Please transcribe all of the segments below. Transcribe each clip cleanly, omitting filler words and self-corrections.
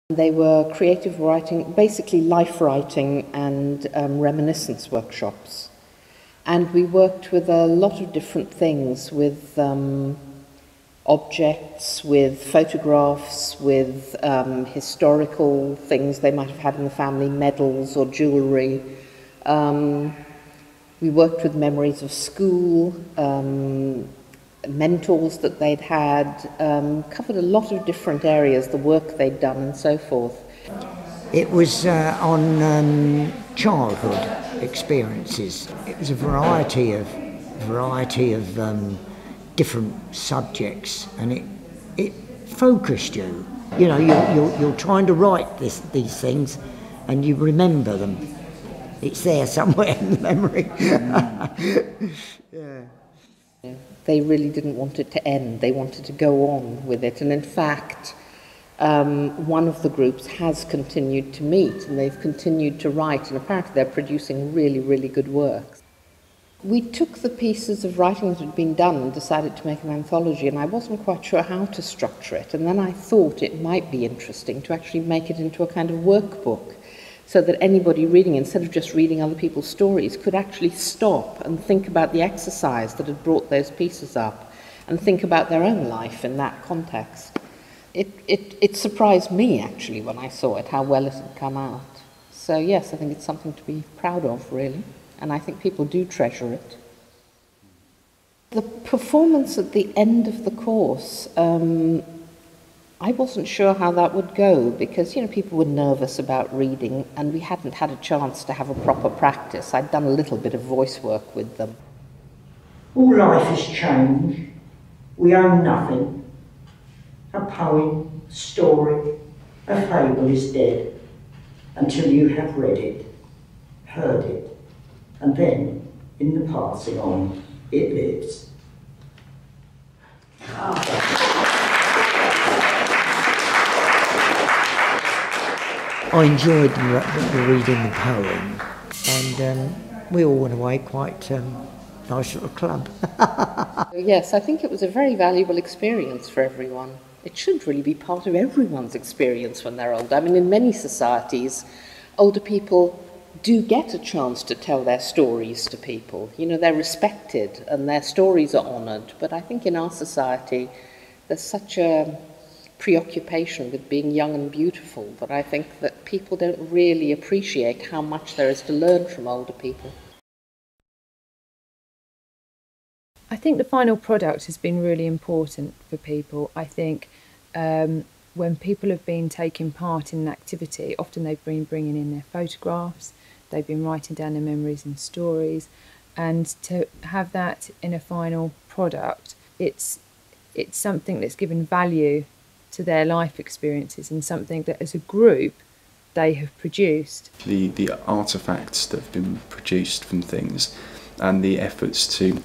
They were creative writing, basically life writing and reminiscence workshops. And we worked with a lot of different things, with objects, with photographs, with historical things they might have had in the family, medals or jewellery. We worked with memories of school, mentors that they'd had, covered a lot of different areas, the work they'd done and so forth. It was on childhood experiences. It was a variety of different subjects, and it focused you. You know, you're trying to write these things, and you remember them. It's there somewhere in the memory. Yeah. They really didn't want it to end. They wanted to go on with it. And in fact, one of the groups has continued to meet, and they've continued to write, and apparently they're producing really, really good work. We took the pieces of writing that had been done and decided to make an anthology, and I wasn't quite sure how to structure it. And then I thought it might be interesting to actually make it into a kind of workbook, so that anybody reading, instead of just reading other people's stories, could actually stop and think about the exercise that had brought those pieces up and think about their own life in that context. It surprised me, actually, when I saw it, how well it had come out. So yes, I think it's something to be proud of, really, and I think people do treasure it. The performance at the end of the course, I wasn't sure how that would go, because, you know, people were nervous about reading and we hadn't had a chance to have a proper practice. I'd done a little bit of voice work with them. All life is change. We own nothing. A poem, a story, a fable is dead until you have read it, heard it, and then, in the passing on, it lives. I enjoyed reading the poem, and we all went away quite nice little club. Yes, I think it was a very valuable experience for everyone. It should really be part of everyone's experience when they're older. I mean, in many societies, older people do get a chance to tell their stories to people. You know, they're respected and their stories are honoured. But I think in our society, there's such a preoccupation with being young and beautiful that I think that people don't really appreciate how much there is to learn from older people. I think the final product has been really important for people. I think when people have been taking part in an activity, often they've been bringing in their photographs, they've been writing down their memories and stories, and to have that in a final product, it's something that's given value to their life experiences and something that as a group they have produced. The artefacts that have been produced from things and the efforts to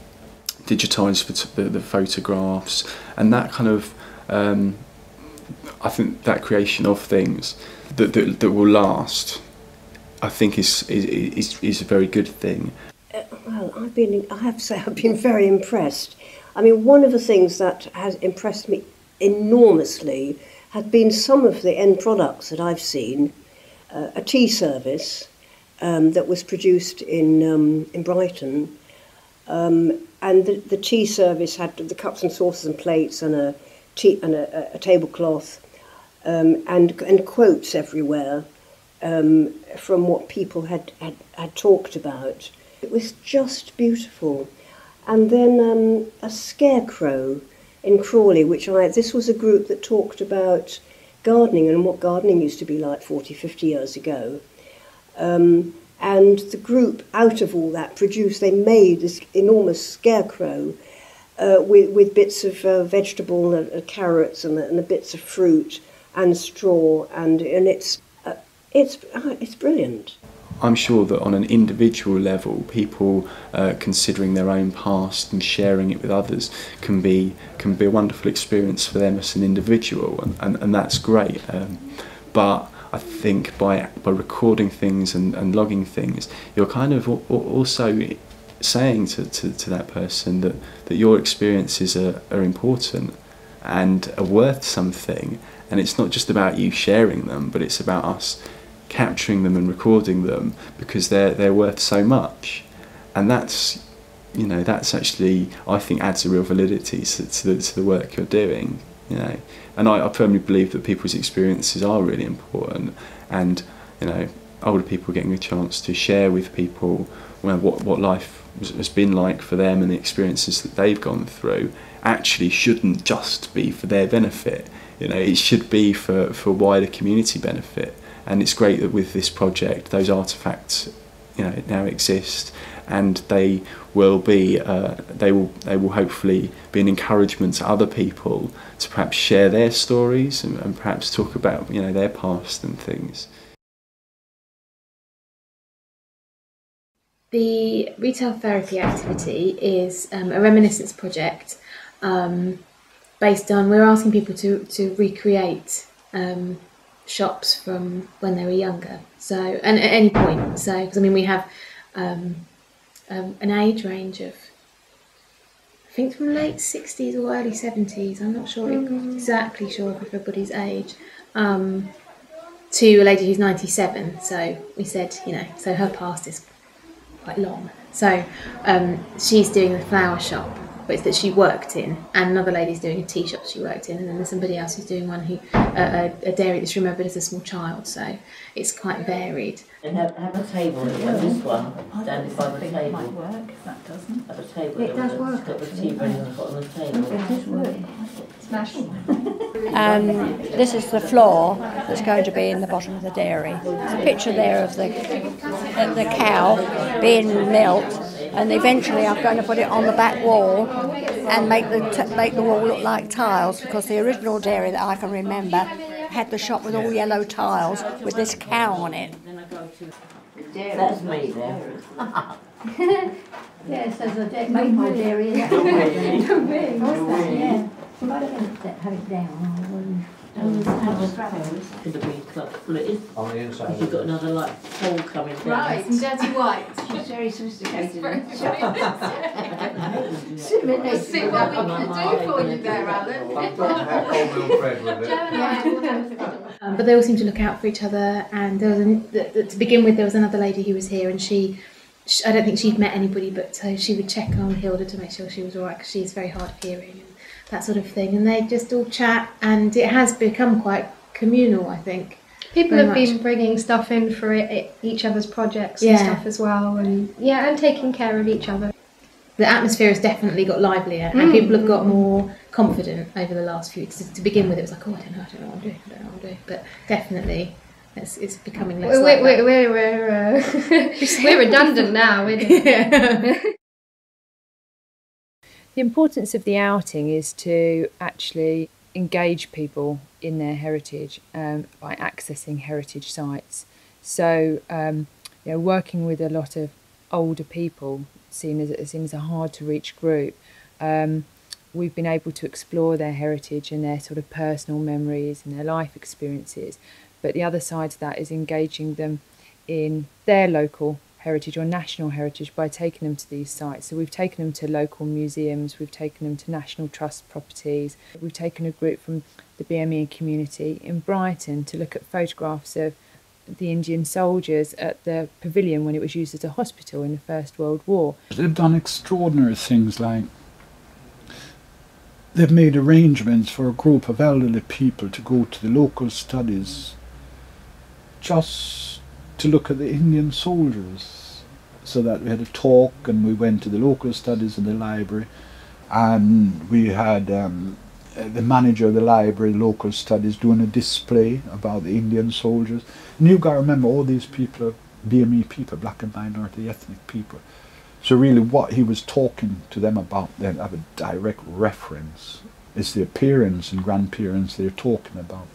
digitise the photographs and that kind of I think that creation of things that will last, I think is a very good thing. Well, I have to say I've been very impressed. I mean, one of the things that has impressed me enormously have been some of the end products that I've seen. A tea service that was produced in Brighton, and the tea service had the cups and saucers and plates and a tablecloth, and quotes everywhere from what people had talked about. It was just beautiful. And then a scarecrow in Crawley, this was a group that talked about gardening and what gardening used to be like 40, 50 years ago. And the group, out of all that, they made this enormous scarecrow with bits of vegetable, carrots and the bits of fruit and straw, and it's brilliant. I'm sure that on an individual level, people considering their own past and sharing it with others can be a wonderful experience for them as an individual, and that's great. But I think by recording things and logging things, you're kind of also saying to that person that your experiences are important and are worth something, And it's not just about you sharing them, but it's about us capturing them and recording them, because they're worth so much. And that's, you know, that's actually, I think, adds a real validity to the work you're doing, you know. And I firmly believe that people's experiences are really important, and, you know, older people getting a chance to share with people, well, what life has been like for them and the experiences that they've gone through actually shouldn't just be for their benefit. You know, it should be for wider community benefit. And it's great that with this project, those artefacts, you know, now exist, and they will be, they will hopefully be an encouragement to other people to perhaps share their stories and perhaps talk about, you know, their past and things. The retail therapy activity is a reminiscence project based on, we're asking people to recreate shops from when they were younger, so, and at any point. So, because I mean, we have an age range of, I think, from late 60s or early 70s, I'm not sure exactly sure of everybody's age, to a lady who's 97. So we said, you know, so her past is quite long. So she's doing the flower shop, but it's that she worked in, and another lady's doing a tea shop she worked in, and then there's somebody else who's doing one who a dairy that's remembered as a small child. So it's quite varied. And have a table, this one, stand by the table. It might work, if that doesn't. Have a table. It does work. It's got the tea ready on the table. It does work. Smash. And this is the floor that's going to be in the bottom of the dairy. There's a picture there of the cow being milked, and eventually I'm going to put it on the back wall and make the wall look like tiles, because the original dairy that I can remember had the shop with all yellow tiles with this cow on it. That's me there. Yes, there's a maple dairy. Yeah. Yeah. Well, I have it down. Could have been club split on the inside. You've got another like hole coming down. Right, and dirty white. She's very sophisticated. Let's see what we can do for you there, Alan. But they all seem to look out for each other, and there was to begin with, there was another lady who was here, and she I don't think she'd met anybody, but she would check on Hilda to make sure she was all right, because she's very hard of hearing and that sort of thing. And they just all chat, and it has become quite communal, I think. People have been bringing stuff in for each other's projects and stuff as well, and and taking care of each other. The atmosphere has definitely got livelier, and people have got more confident over the last few weeks. To begin with, it was like, oh, I don't know what I'm doing, but definitely it's becoming less like that. We're redundant now. The importance of the outing is to actually engage people in their heritage by accessing heritage sites. So, working with a lot of older people, seen as a hard to reach group, we've been able to explore their heritage and their sort of personal memories and their life experiences. But the other side to that is engaging them in their local heritage or national heritage by taking them to these sites. So we've taken them to local museums, we've taken them to National Trust properties, we've taken a group from the BME community in Brighton to look at photographs of the Indian soldiers at the pavilion when it was used as a hospital in the First World War. They've done extraordinary things, like they've made arrangements for a group of elderly people to go to the local studies just to look at the Indian soldiers, so that we had a talk, and we went to the local studies in the library, and we had the manager of the library, local studies, doing a display about the Indian soldiers. And you've got to remember, all these people are BME people, black and minority ethnic people. So really what he was talking to them about, they have a direct reference. It's their parents and grandparents they're talking about.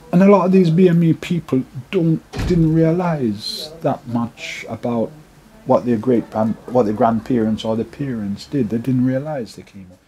And a lot of these BME people didn't realise that much about what their grandparents or their parents did. They didn't realise they came up.